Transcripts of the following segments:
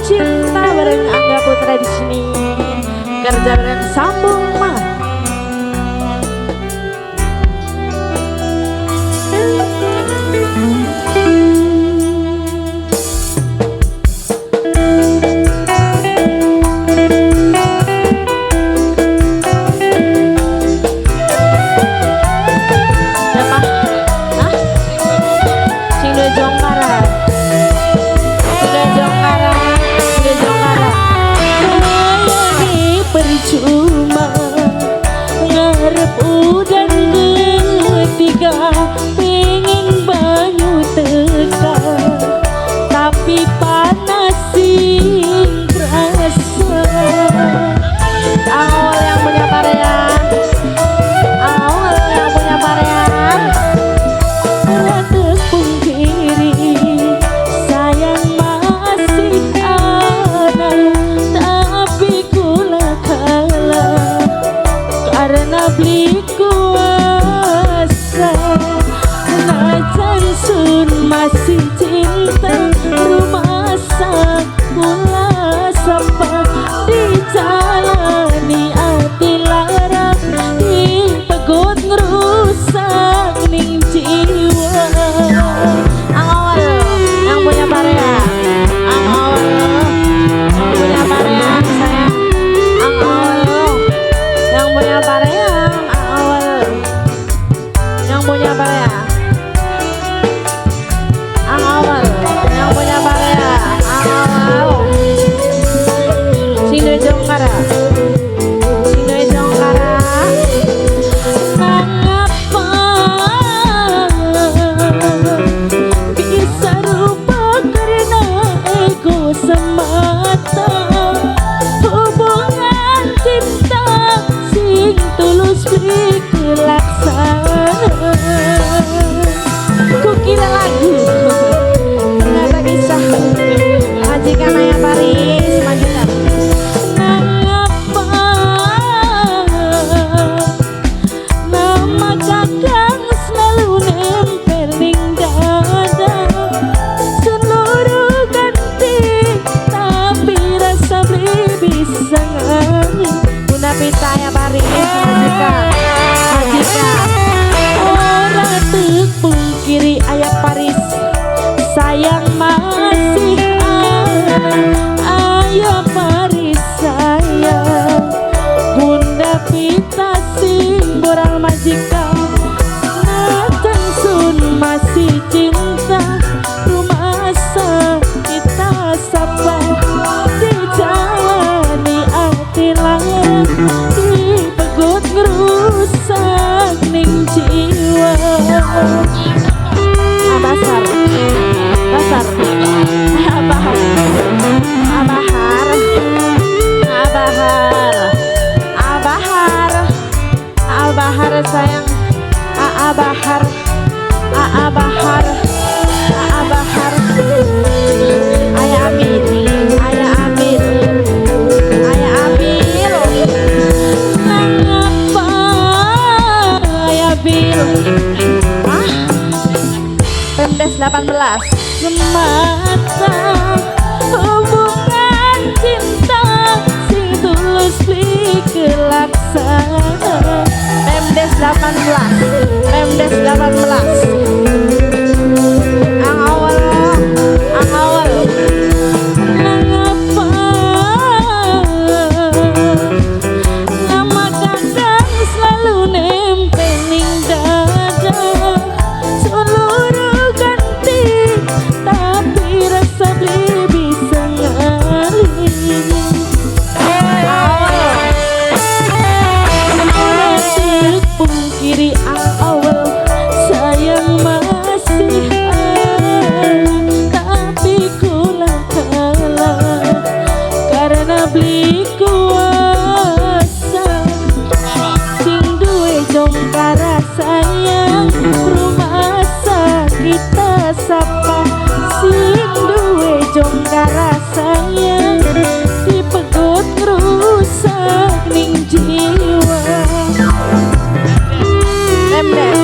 cinta bareng Angga Putra di sini. Kerja bareng sambung mah. Cuma ngarep udan ketiga pengen banyu teka tapi panas sing rasa. Awal yang punya parean, awal yang punya parean. Ora terpungkiri sayang masih ada tapi kula kalah karena beli kuasa. Senajan sun masih cinta rumah kula sapa dijalani hati larang dipegot ngerusak ning jiwa. Awal yang punya parean, awal yang punya parean sayang. Awal yang punya parean, awal yang punya parean. Awal yang punya parean, awal. Sino Jongkara, Sino Jongkara. Mengapa bisa rupa karena ego semata hubungan cinta sing tulus dilaksana. Ku kira lagu, ternyata kisah majikan Ayah Paris majikan. Mengapa nama kakang selalu nempel ning dada seluruh ganti tapi rasa beli bisa ngali. Bunda Pita Ayah Paris majikan, majikan. Ora terpungkiri Ayah Paris sayang masih ada. Ayah Paris sayang Bunda Pita sing boral majikan. Najan sun masih cinta rumah kita sapa dijalani hati larang dipegot ngerusak ning jiwa. Abasar, basar, abahar, abahar, abahar, abahar, abahar sayang, abahar, abahar, abahar. Ayah Amin, Ayah Amin, Ayah Amin. Mengapa Ayah Bil Pemdes 18. semata hubungan cinta sing tulus dilaksana. Pemdes 18, Pemdes 18. Ang awal, ang awal. Mengapa nama kakang selalu nempel ning dada seluruh ganti tapi rasa beli bisa ngali. Ora terpungkiri awal sayang masih ada tapi kula kalah karena beli kuasa. Sing duwe Jongkara sayang rumah kita sapa sing duwe Jongkara sayang dipegot ngerusak ning jiwa. Pemdes,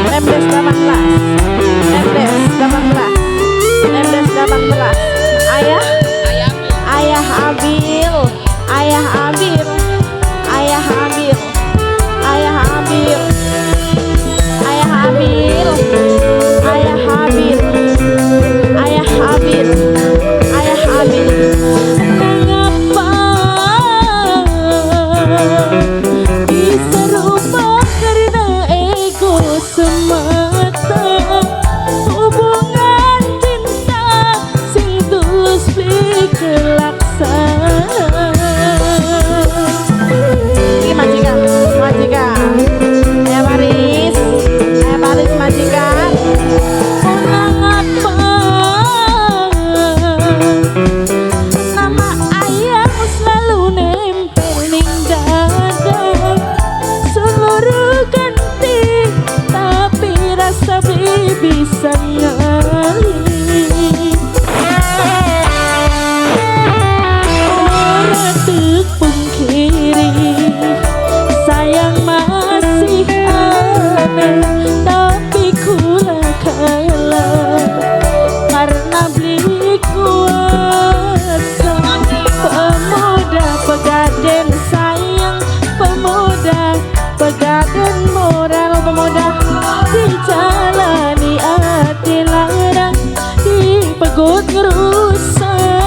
Pemdes 18, Pemdes 18, Pemdes 18. Ayah dibeli kuasa. Pemuda pegaden sayang, pemuda pegaden moral, pemuda dijalani hati larang, dipegut ngerusak.